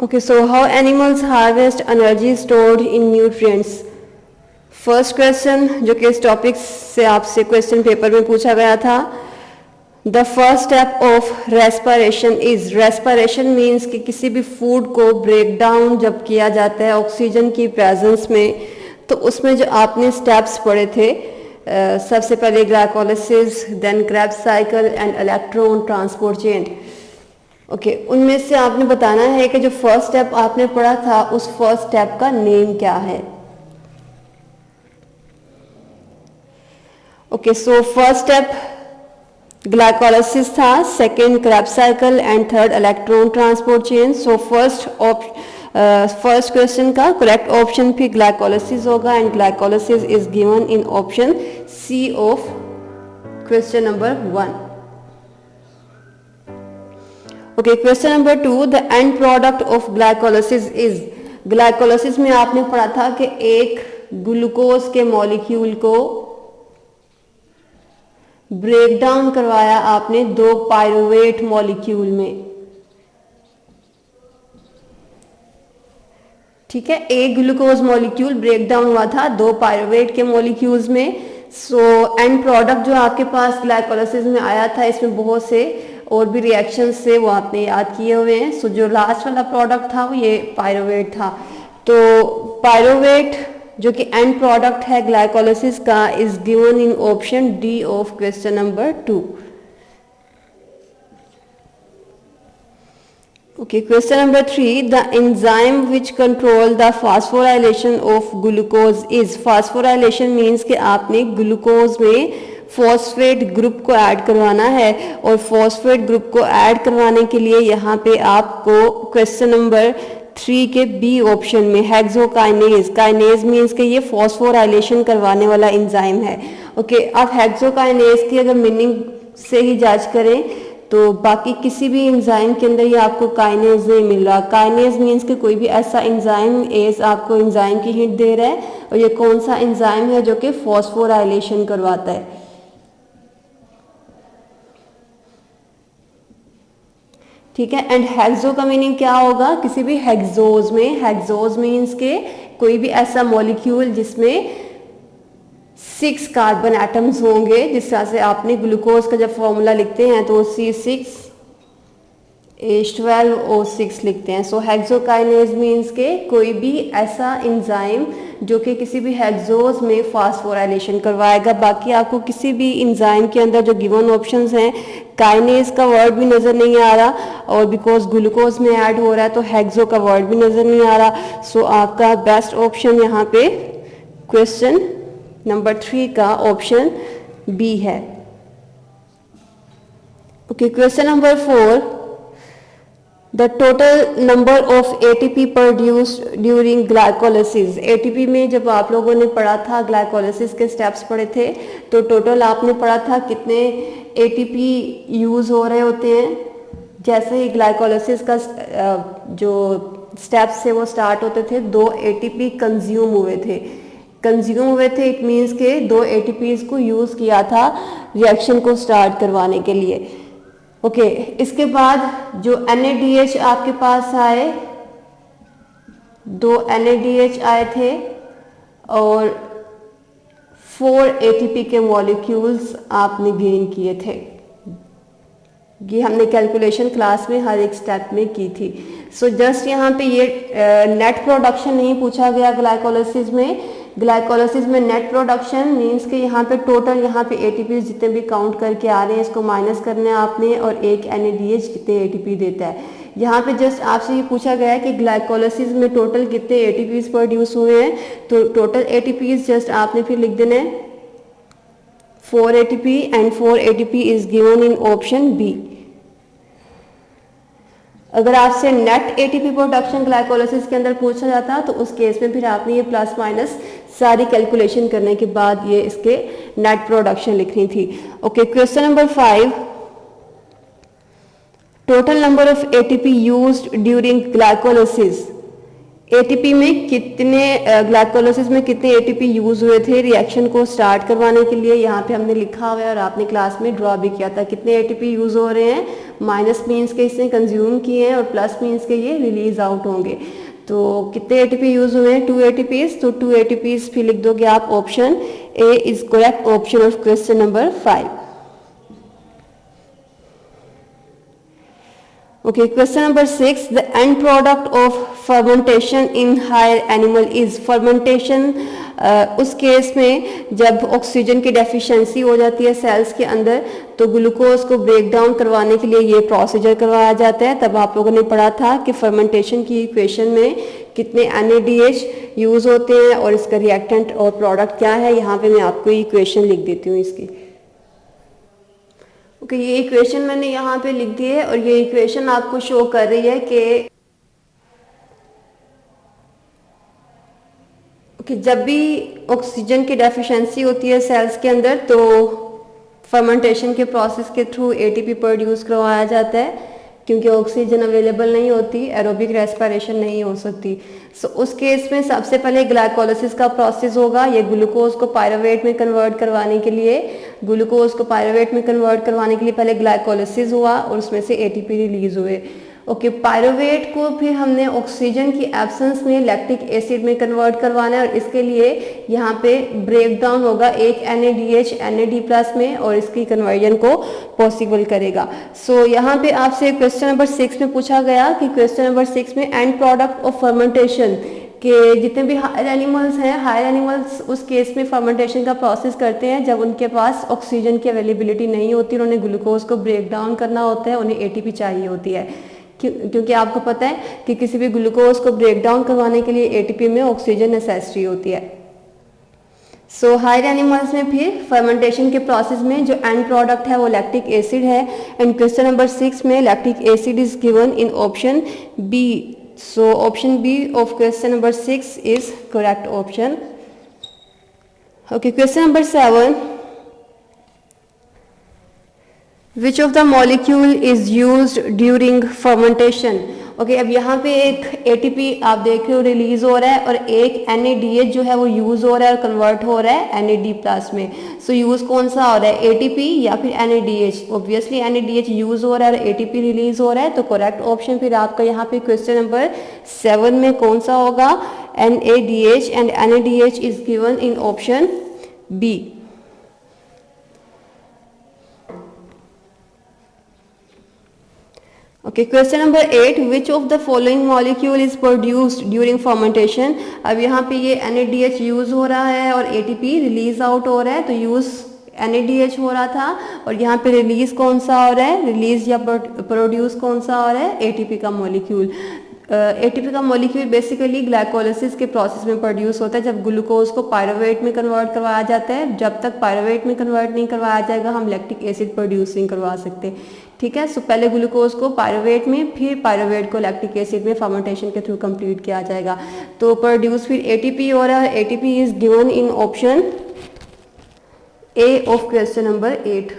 Okay, so how animals harvest energy stored in nutrients? First question जो कि इस topic से आपसे क्वेश्चन पेपर में पूछा गया था. The first step of respiration is, respiration means कि किसी भी फूड को ब्रेक डाउन जब किया जाता है ऑक्सीजन की प्रेजेंस में, तो उसमें जो आपने स्टेप्स पढ़े थे, सबसे पहले glycolysis, then Krebs cycle and electron transport chain. Okay, उनमें से आपने बताना है कि जो फर्स्ट स्टेप आपने पढ़ा था उस फर्स्ट स्टेप का नेम क्या है. Okay, so first step glycolysis था, second Krebs cycle and third electron transport chain. So first question का करेक्ट ऑप्शन भी ग्लाइकोलाइसिस होगा and glycolysis is given in option C of question number 1. Okay, question number 2, the end product of glycolysis is. Glycolysis में आपने पढ़ा था कि एक glucose के मॉलिक्यूल को ब्रेक डाउन करवाया आपने दो पायरुवेट मॉलिक्यूल में. ठीक है, एक ग्लूकोज मॉलिक्यूल ब्रेक डाउन हुआ था दो पायरुवेट के मॉलिक्यूल्स में. सो एंड प्रोडक्ट जो आपके पास ग्लाइकोलाइसिस में आया था, इसमें बहुत से और भी रिएक्शंस से वो आपने याद किए हुए हैं. सो जो लास्ट वाला प्रोडक्ट था वो ये पायरुवेट था. तो पायरुवेट जो कि एंड प्रोडक्ट है ग्लाइकोलाइसिस का is given in option D of question number 2. Okay, question number 3, the enzyme which control the phosphorylation of glucose is. Phosphorylation means कि आपने ग्लूकोज में फॉस्फेट ग्रुप को ऐड करवाना है, और फॉस्फेट ग्रुप को ऐड करवाने के लिए यहाँ पे आपको क्वेश्चन नंबर 3 के बी ऑप्शन में हेक्सोकाइनेज, काइनेज मीन्स कि ये फॉस्फोराइलेशन करवाने वाला एंजाइम है. ओके, आप हेक्सोकाइनेज की अगर मीनिंग से ही जज करें तो बाकी किसी भी एंजाइम के अंदर ये आपको काइनेज नहीं मिल रहा. काइनेज मीन्स कि कोई भी ऐसा एंजाइम एज आपको एंजाइम की हिंट दे रहा है, और ये कौन सा एंजाइम है जो कि फॉस्फोराइलेशन करवाता है. ठीक है, एंड हेक्सो का मीनिंग क्या होगा, किसी भी हेक्सोज में, हेक्सोज मीन्स के कोई भी ऐसा मॉलिक्यूल जिसमें 6 कार्बन एटम्स होंगे. जिस तरह से आपने ग्लूकोज का जब फॉर्मूला लिखते हैं तो C6H12O6 लिखते हैं. सो हेक्सोकाइनेज मीन्स के कोई भी ऐसा एंजाइम जो कि किसी भी हेक्सोज में फास्फोराइलेशन करवाएगा. बाकी आपको किसी भी एंजाइम के अंदर जो गिवन ऑप्शंस हैं, काइनेज का वर्ड भी नज़र नहीं आ रहा, और बिकॉज ग्लूकोज में ऐड हो रहा है तो हेक्सो का वर्ड भी नज़र नहीं आ रहा. सो आपका बेस्ट ऑप्शन यहाँ पे क्वेश्चन नंबर 3 का ऑप्शन बी है. Okay, question number 4, the total number of ATP produced during glycolysis. ATP में जब आप लोगों ने पढ़ा था, ग्लाइकोलाइसिस के स्टेप्स पढ़े थे, तो टोटल आपने पढ़ा था कितने एटीपी यूज हो रहे होते हैं. जैसे ही ग्लाइकोलाइसिस का जो स्टेप्स थे वो स्टार्ट होते थे, 2 एटीपी कंज्यूम हुए थे. इट मीन्स के 2 एटीपीज को यूज किया था रिएक्शन को स्टार्ट करवाने के लिए. ओके, इसके बाद जो NADH आपके पास आए, 2 NADH आए थे और 4 ATP के मॉलिक्यूल्स आपने गेन किए थे. ये हमने कैलकुलेशन क्लास में हर एक स्टेप में की थी. सो जस्ट यहाँ पे ये नेट प्रोडक्शन नहीं पूछा गया ग्लाइकोलाइसिस में. ग्लाइकोलाइसिस में नेट प्रोडक्शन मीन्स कि यहाँ पे टोटल यहाँ पे एटीपी जितने भी काउंट करके आ रहे हैं इसको माइनस करना है आपने, और एक NADH कितने एटीपी देता है. यहाँ पे जस्ट आपसे ये पूछा गया है कि ग्लाइकोलाइसिस में टोटल कितने एटीपीज प्रोड्यूस हुए हैं, तो टोटल एटीपीज जस्ट आपने फिर लिख देना है 4 ATP and 4 ATP is given in option B. अगर आपसे नेट एटीपी प्रोडक्शन ग्लाइकोलाइसिस के अंदर पूछा जाता तो उस केस में फिर आपने ये प्लस माइनस सारी कैलकुलेशन करने के बाद ये इसके नेट प्रोडक्शन लिखनी थी. Okay, question number 5, total number of ATP used during glycolysis ATP में कितने ग्लाइकोलाइसिस में कितने एटीपी यूज हुए थे रिएक्शन को स्टार्ट करवाने के लिए, यहाँ पे हमने लिखा हुआ है और आपने क्लास में ड्रॉ भी किया था। कितने एटीपी यूज हो रहे हैं, माइनस मीन्स के इसने कंज्यूम किए हैं और प्लस मीन्स के ये रिलीज आउट होंगे। तो कितने एटीपी यूज हुए हैं, 2 एटीपीज, तो 2 एटीपीज फिर लिख दोगे आप। Option A is correct option of question number 5। Okay, question number 6. The end product of fermentation in higher animal is fermentation. उस केस में जब ऑक्सीजन की डेफिशिएंसी हो जाती है सेल्स के अंदर तो ग्लूकोज को ब्रेक डाउन करवाने के लिए ये प्रोसीजर करवाया जाता है। तब आप लोगों ने पढ़ा था कि फर्मेंटेशन की इक्वेशन में कितने NADH यूज होते हैं और इसका रिएक्टेंट और प्रोडक्ट क्या है। यहाँ पे मैं आपको इक्वेशन लिख देती हूँ इसकी। ओके, ये इक्वेशन मैंने यहाँ पे लिख दी है और ये इक्वेशन आपको शो कर रही है कि जब भी ऑक्सीजन की डेफिशिएंसी होती है सेल्स के अंदर तो फर्मेंटेशन के प्रोसेस के थ्रू एटीपी प्रोड्यूस करवाया जाता है, क्योंकि ऑक्सीजन अवेलेबल नहीं होती, एरोबिक रेस्पिरेशन नहीं हो सकती। सो उस केस में सबसे पहले ग्लाइकोलाइसिस का प्रोसेस होगा। ये ग्लूकोज को पायरुवेट में कन्वर्ट करवाने के लिए पहले ग्लाइकोलाइसिस हुआ और उसमें से एटीपी रिलीज हुए। ओके, पायरुवेट को फिर हमने ऑक्सीजन की एब्सेंस में लैक्टिक एसिड में कन्वर्ट करवाना है और इसके लिए यहाँ पे ब्रेक डाउन होगा एक NADH NAD+ में और इसकी कन्वर्जन को पॉसिबल करेगा। सो यहाँ पे आपसे क्वेश्चन नंबर 6 में पूछा गया कि क्वेश्चन नंबर 6 में एंड प्रोडक्ट ऑफ फर्मेंटेशन के जितने भी हायर एनिमल्स हैं, हायर एनिमल्स उस केस में फर्मेंटेशन का प्रोसेस करते हैं जब उनके पास ऑक्सीजन की अवेलेबिलिटी नहीं होती, उन्हें ग्लूकोज को ब्रेक डाउन करना होता है, उन्हें एटीपी चाहिए होती है। क्योंकि आपको पता है कि किसी भी ग्लूकोज को ब्रेक डाउन करवाने के लिए एटीपी में ऑक्सीजन नेसेसरी होती है। सो हायर एनिमल्स में फिर फर्मेंटेशन के प्रोसेस में जो एंड प्रोडक्ट है वो लैक्टिक एसिड है। एंड क्वेश्चन नंबर 6 में lactic acid is given in option B. So option B of question number 6 is correct option. Okay, question number 7, Which of the molecule is used during fermentation? Okay, अब यहाँ पे एक ATP आप देख रहे हो release हो रहा है और एक NADH जो है वो यूज हो रहा है और कन्वर्ट हो रहा है NAD+ में। सो यूज कौन सा हो रहा है, एटीपी या फिर NADH? ऑब्वियसली NADH यूज हो रहा है और एटीपी रिलीज हो रहा है, तो करेक्ट ऑप्शन फिर आपका यहाँ पे क्वेश्चन नंबर 7 में कौन सा होगा, NADH, and NADH is given in option B. Okay, question number 8, which of the following molecule is produced during fermentation? अब यहाँ पे ये NADH यूज हो रहा है और ATP रिलीज आउट हो रहा है, तो यूज NADH हो रहा था और यहाँ पे रिलीज कौन सा हो रहा है, रिलीज या प्रोड्यूस कौन सा हो रहा है, ATP का मॉलिक्यूल। ATP का मॉलिक्यूल बेसिकली ग्लाइकोलाइसिस के प्रोसेस में प्रोड्यूस होता है जब ग्लूकोज को पायरुवेट में कन्वर्ट करवाया जाता है। जब तक पायरुवेट में कन्वर्ट नहीं करवाया जाएगा हम लैक्टिक एसिड प्रोड्यूस नहीं करवा सकते। ठीक है, सो पहले ग्लूकोज को पायरुवेट में, फिर पायरुवेट को लैक्टिक एसिड में फर्मेंटेशन के थ्रू कंप्लीट किया जाएगा। तो प्रोड्यूस फिर ATP हो रहा है, ATP is given in option A of question number 8।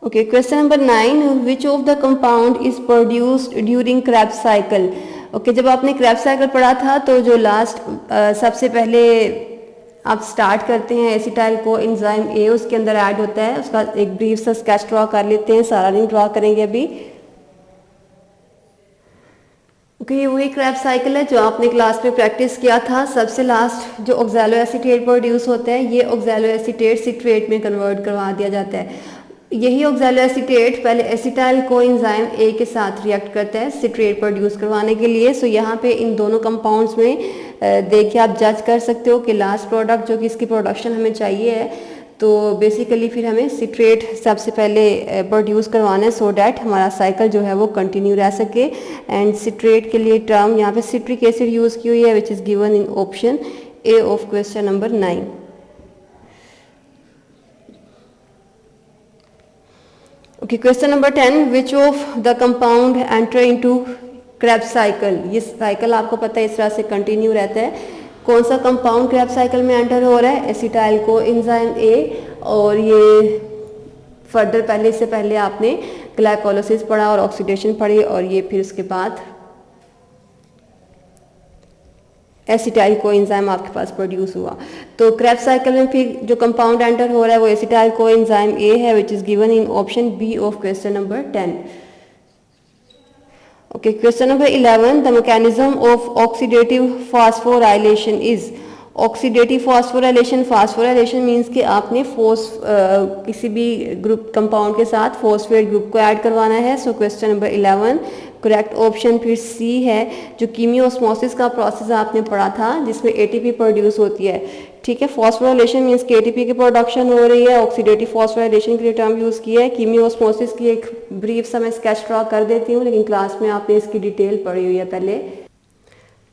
Okay, question number 9, which of the compound is produced during Krebs cycle? Okay, जब आपने क्रेब्स साइकिल पढ़ा था तो जो लास्ट सबसे पहले आप स्टार्ट करते हैं एसिटाइल को एंजाइम ए उसके अंदर ऐड होता है, उसका एक ब्रीफ सा स्केच ड्रॉ कर लेते हैं, सारा नहीं ड्रॉ करेंगे अभी। ओके, ये वही क्रेब्स साइकिल है जो आपने क्लास में प्रैक्टिस किया था। सबसे लास्ट जो ऑक्सैलो एसीटेट प्रोड्यूस होता है, ये ऑक्सैलो एसीटेट सिट्रेट में कन्वर्ट करवा दिया जाता है। यही ऑक्सैलो एसीटेट पहले एसिटाइल को एंजाइम ए के साथ रिएक्ट करता है सिट्रेट प्रोड्यूस करवाने के लिए। सो यहाँ पे इन दोनों कंपाउंड्स में देखिए आप जज कर सकते हो कि लास्ट प्रोडक्ट जो कि इसकी प्रोडक्शन हमें चाहिए है, तो बेसिकली फिर हमें सिट्रेट सबसे पहले प्रोड्यूस करवाना है सो डैट हमारा साइकिल जो है वो कंटिन्यू रह सके। एंड सिट्रेट के लिए टर्म यहाँ पे सिट्रिक एसिड यूज़ की हुई है which is given in option A of question number 9। Okay, question number 10, which of the compound enter into Krebs cycle? ये साइकिल आपको पता है इस तरह से कंटिन्यू रहता है। कौन सा कंपाउंड क्रेब्स साइकिल में एंटर हो रहा है? Acetyl co enzyme A. और ये फर्दर पहले से पहले आपने ग्लाइकोलाइसिस पढ़ा और ऑक्सीडेशन पढ़ी और ये फिर उसके बाद एसिटाइल कोएंजाइम आपके पास प्रोड्यूस हुआ। तो क्रेब्स साइकिल में फिर जो कंपाउंड एंटर हो रहा है वो एसिटाइल कोएंजाइम ए है, which is given in option B of question number 10। Okay, question number 11, the mechanism of oxidative phosphorylation is. Oxidative phosphorylation means कि आपने किसी भी ग्रुप कंपाउंड के साथ फॉस्फेट ग्रुप को ऐड करवाना है। So question number 11 correct option फिर सी है, जो कीमियोस्मोसिस का प्रोसेस आपने पढ़ा था जिसमें एटीपी प्रोड्यूस होती है। ठीक है, फॉस्फोराइलेशन मीन्स कि एटीपी की प्रोडक्शन हो रही है। ऑक्सीडेटिव फॉस्फोराइलेशन के लिए टर्म यूज़ किया है। कीमियोस्मोसिस की एक ब्रीफ सा मैं स्केच ड्रॉ कर देती हूँ, लेकिन क्लास में आपने इसकी डिटेल पढ़ी हुई है पहले।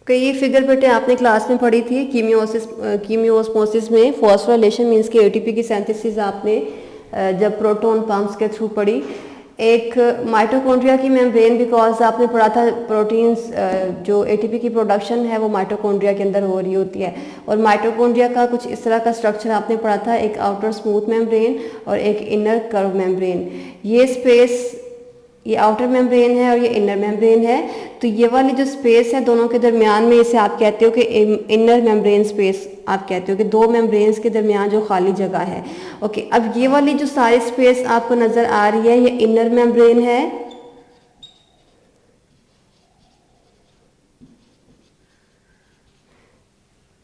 कई फिगर बेटे आपने क्लास में पढ़ी थी। कीमियोस्मोसिस में फॉस्फोराइलेशन मीन्स कि एटीपी की सिंथेसिस आपने जब प्रोटॉन पंप्स के थ्रू पढ़ी। एक माइटोकॉन्ड्रिया की मेम्ब्रेन, बिकॉज आपने पढ़ा था प्रोटीन्स जो एटीपी की प्रोडक्शन है वो माइटोकॉन्ड्रिया के अंदर हो रही होती है। और माइटोकॉन्ड्रिया का कुछ इस तरह का स्ट्रक्चर आपने पढ़ा था, एक आउटर स्मूथ मेम्ब्रेन और एक इनर कर्व मेम्ब्रेन। ये स्पेस, ये आउटर मेम्ब्रेन है और ये इनर मेम्ब्रेन है। तो ये वाली जो स्पेस है दोनों के दरमियान में, इसे आप कहते हो कि इनर मेम्ब्रेन स्पेस आप कहते हो कि दो मेम्ब्रेन्स के दरमियान जो खाली जगह है। ओके, अब ये वाली जो सारी स्पेस आपको नजर आ रही है ये इनर मेम्ब्रेन है।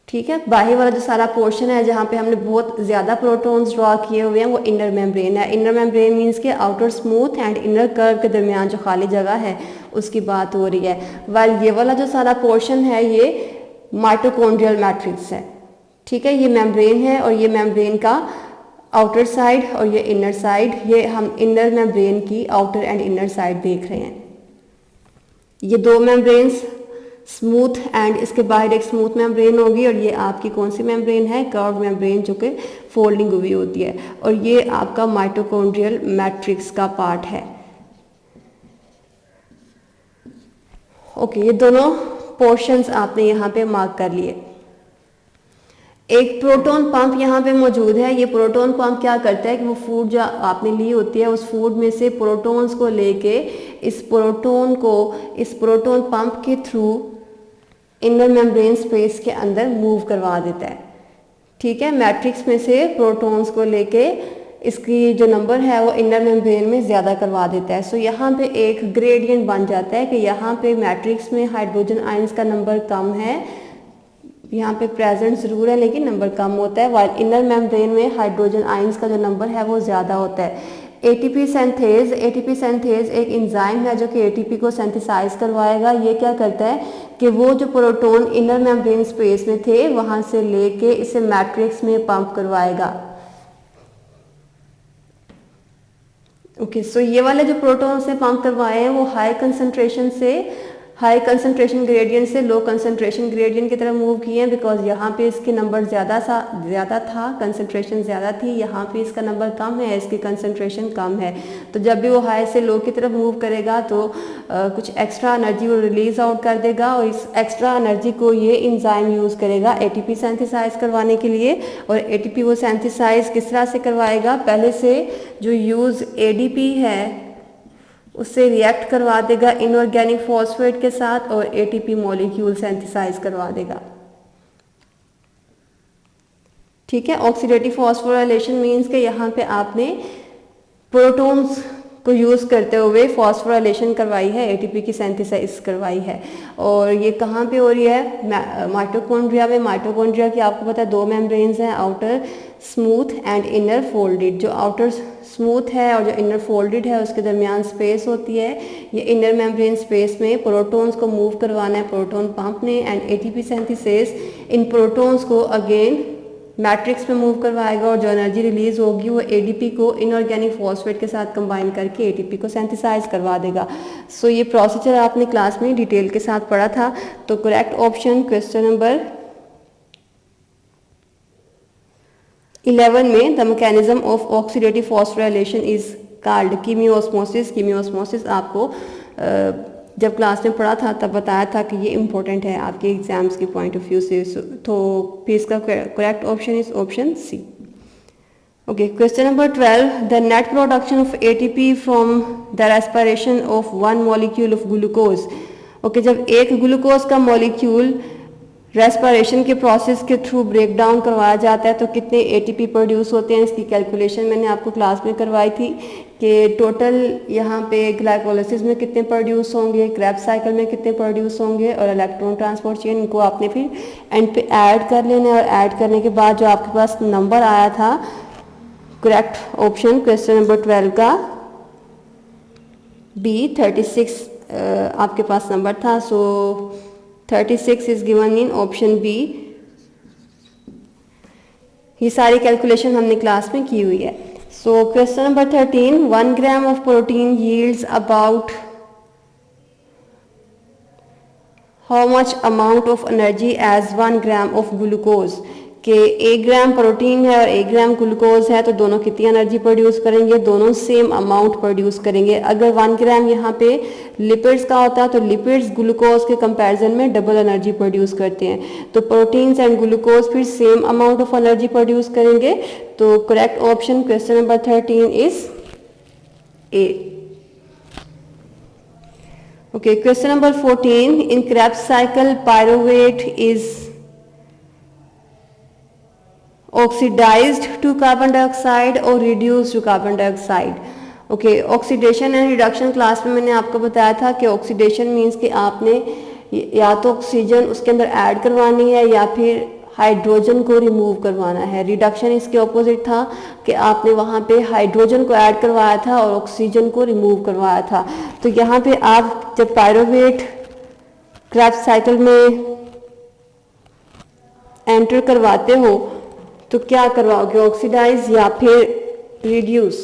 ठीक है, बाहर वाला जो सारा पोर्शन है जहाँ पे हमने बहुत ज़्यादा प्रोटॉन्स ड्रॉ किए हुए हैं वो इनर मेम्ब्रेन है। इनर मेम्ब्रेन मीन्स के outer smooth and inner curve के दरमियान जो खाली जगह है उसकी बात हो रही है। वाल ये वाला जो सारा पोर्शन है ये माइटोकॉन्ड्रियल मैट्रिक्स है। ठीक है, ये मेम्ब्रेन है और ये मेम्ब्रेन का आउटर साइड और ये इनर साइड, ये हम इनर मेम्ब्रेन की आउटर एंड इनर साइड देख रहे हैं। ये दो मेम्ब्रेन्स स्मूथ एंड इसके बाहर एक स्मूथ मेम्ब्रेन होगी और ये आपकी कौन सी मेम्ब्रेन है, कर्व मेम्ब्रेन, जो कि फोल्डिंग हुई होती है। और ये आपका माइटोकॉन्ड्रियल मैट्रिक्स का पार्ट है। ओके, ये दोनों पोर्शंस आपने यहाँ पे मार्क कर लिए। एक प्रोटॉन पंप यहाँ पे मौजूद है। ये प्रोटॉन पंप क्या करता है कि वो फूड जो आपने ली होती है उस फूड में से प्रोटॉन्स को लेके इस प्रोटॉन पंप के थ्रू इनर मेम्ब्रेन स्पेस के अंदर मूव करवा देता है। ठीक है, मैट्रिक्स में से प्रोटॉन्स को लेके इसकी जो नंबर है वो इनर मेम्ब्रेन में ज़्यादा करवा देता है। सो यहाँ पे एक ग्रेडियंट बन जाता है कि यहाँ पे मैट्रिक्स में हाइड्रोजन आयंस का नंबर कम है, यहाँ पे प्रेजेंट ज़रूर है लेकिन नंबर कम होता है, वाइल इनर मेम्ब्रेन में हाइड्रोजन आयंस का जो नंबर है वो ज़्यादा होता है। एटीपी सिंथेज एक एंजाइम है जो कि एटीपी को सिंथेसाइज करवाएगा। ये क्या करता है कि वो जो प्रोटॉन इनर मेम्ब्रेन स्पेस में थे वहाँ से लेके इसे मैट्रिक्स में पंप करवाएगा। ओके, सो ये वाले जो प्रोटॉन से पंप करवाए हैं वो हाई कंसंट्रेशन ग्रेडियंट से लो कंसंट्रेशन ग्रेडियंट की तरफ मूव किए हैं, बिकॉज यहाँ पे इसके नंबर ज़्यादा था, कंसंट्रेशन ज़्यादा थी। यहाँ पे इसका नंबर कम है, इसकी कंसंट्रेशन कम है। तो जब भी वो हाई से लो की तरफ मूव करेगा तो कुछ एक्स्ट्रा एनर्जी वो रिलीज आउट कर देगा और इस एक्स्ट्रा एनर्जी को ये एंजाइम यूज़ करेगा एटीपी सिंथेसाइज करवाने के लिए। और एटीपी वो सिंथेसाइज किस तरह से करवाएगा, पहले से जो यूज एडीपी है उससे रिएक्ट करवा देगा इनऑर्गेनिक फॉस्फेट के साथ और एटीपी मॉलिक्यूल सिंथेसाइज करवा देगा। ठीक है, ऑक्सीडेटिव फॉस्फोराइलेशन मीन्स के यहाँ पे आपने प्रोटॉन्स को यूज़ करते हुए फॉस्फोराइलेशन करवाई है, एटीपी की सिंथेसाइज करवाई है। और ये कहाँ पे हो रही है, माइटोकॉन्ड्रिया में। माइटोकॉन्ड्रिया की आपको पता है दो मेम्ब्रेन्स हैं, outer smooth and inner folded. जो आउटर स्मूथ है और जो इनर फोल्डेड है उसके दरमियान स्पेस होती है। ये इनर मेम्ब्रेन स्पेस में प्रोटॉन्स को मूव करवाना है प्रोटॉन पंप ने, and ATP synthesis in protons को अगेन मैट्रिक्स में मूव करवाएगा और जो एनर्जी रिलीज होगी वो एडीपी को इनऑर्गेनिक फॉस्फेट के साथ कंबाइन करके एटीपी को सिंथेसाइज करवा देगा। सो ये प्रोसीजर आपने क्लास में डिटेल के साथ पढ़ा था। तो करेक्ट ऑप्शन क्वेश्चन नंबर 11 में the mechanism of oxidative phosphorylation is called chemiosmosis. Chemiosmosis आपको जब क्लास में पढ़ा था तब बताया था कि ये इम्पोर्टेंट है आपके एग्जाम्स के पॉइंट ऑफ व्यू से। तो फिर इसका correct option is option C. Okay, question number 12, the net production of ATP from the respiration of one molecule of glucose. Okay, जब एक ग्लूकोज का मॉलिक्यूल रेस्पिरेशन के प्रोसेस के थ्रू ब्रेक डाउन करवाया जाता है तो कितने एटीपी प्रोड्यूस होते हैं, इसकी कैलकुलेशन मैंने आपको क्लास में करवाई थी कि टोटल यहाँ पे ग्लाइकोलाइसिस में कितने प्रोड्यूस होंगे, क्रेब्स साइकिल में कितने प्रोड्यूस होंगे और इलेक्ट्रॉन ट्रांसपोर्ट चेन, इनको आपने फिर एंड पे ऐड कर लेना है। और ऐड करने के बाद जो आपके पास नंबर आया था, करेक्ट ऑप्शन क्वेश्चन नंबर 12 का बी 36 आपके पास नंबर था। So 36 is given in option B. ये सारी कैलकुलेशन हमने क्लास में की हुई है। So question number 13, 1 gram of protein yields about how much amount of energy as 1 gram of glucose, कि 1 ग्राम प्रोटीन है और 1 ग्राम ग्लूकोज है तो दोनों कितनी एनर्जी प्रोड्यूस करेंगे, दोनों सेम अमाउंट प्रोड्यूस करेंगे। अगर 1 ग्राम यहाँ पे लिपिड्स का होता है तो लिपिड्स ग्लूकोज के कंपैरिजन में डबल एनर्जी प्रोड्यूस करते हैं, तो प्रोटीन्स एंड ग्लूकोज फिर same amount of energy produce करेंगे। तो correct option question number 13 is a. Okay, question number 14, in Krebs cycle pyruvate is oxidized to carbon dioxide और reduced to carbon dioxide। Okay, oxidation and reduction class में मैंने आपको बताया था कि oxidation means कि आपने या तो ऑक्सीजन उसके अंदर ऐड करवानी है या फिर हाइड्रोजन को रिमूव करवाना है। रिडक्शन इसके ऑपोजिट था कि आपने वहाँ पे हाइड्रोजन को ऐड करवाया था और ऑक्सीजन को रिमूव करवाया था। तो यहाँ पे आप जब पायरुवेट क्रेब्स साइकिल में एंटर करवाते हो तो क्या करवाओगे, ऑक्सीडाइज या फिर रिड्यूस,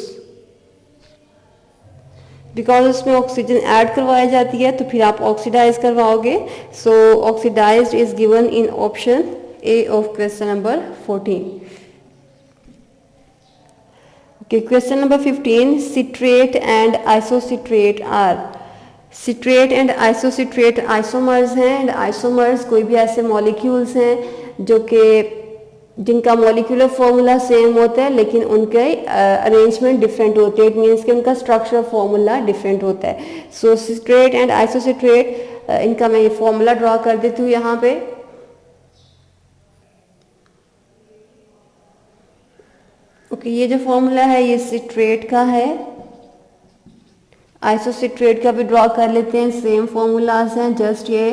बिकॉज उसमें ऑक्सीजन ऐड करवाई जाती है तो फिर आप ऑक्सीडाइज करवाओगे। So oxidised is given in option A of question number 14। Okay, question number 15, citrate and isocitrate are, citrate and isocitrate isomers हैं एंड आइसोमर्स कोई भी ऐसे मॉलिक्यूल्स हैं जो कि जिनका मॉलिक्यूलर फॉर्मूला सेम होता है लेकिन उनके अरेंजमेंट डिफरेंट होते हैं। इट मीन्स कि उनका स्ट्रक्चर फॉर्मूला डिफरेंट होता है। सो सिट्रेट एंड आइसोसिट्रेट, इनका मैं ये फॉर्मूला ड्रॉ कर देती हूँ यहाँ पे। ओके, ये जो फॉर्मूला है ये सिट्रेट का है, आइसोसिट्रेट का भी ड्रॉ कर लेते हैं, सेम फॉर्मूलाज हैं, जस्ट ये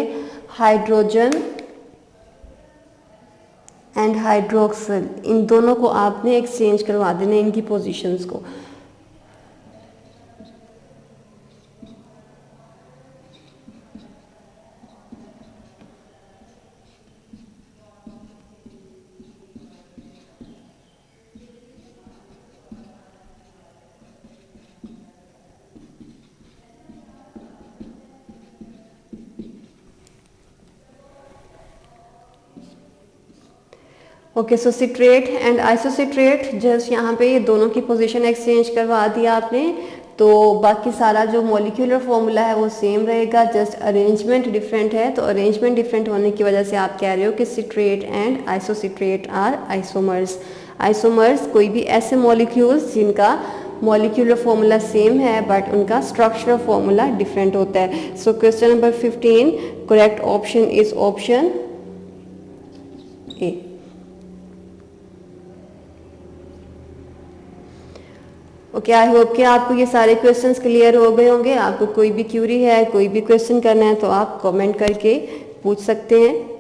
हाइड्रोजन एंड हाइड्रोक्सिल, इन दोनों को आपने एक्सचेंज करवा देना, इनकी पोजीशंस को। Okay, so citrate and isocitrate, just यहाँ पे ये दोनों की पोजीशन एक्सचेंज करवा दिया आपने, तो बाकी सारा जो मॉलिक्यूलर फॉर्मूला है वो सेम रहेगा, जस्ट अरेंजमेंट डिफरेंट है। तो अरेंजमेंट डिफरेंट होने की वजह से आप कह रहे हो कि citrate and isocitrate are isomers. Isomers कोई भी ऐसे मॉलिक्यूल्स जिनका मॉलिक्यूलर फॉर्मूला सेम है बट उनका स्ट्रक्चरल फॉर्मूला डिफरेंट होता है। So question number 15, correct option is option A. Okay, I hope कि आपको ये सारे क्वेश्चंस क्लियर हो गए होंगे। आपको कोई भी क्यूरी है, कोई भी क्वेश्चन करना है तो आप कमेंट करके पूछ सकते हैं।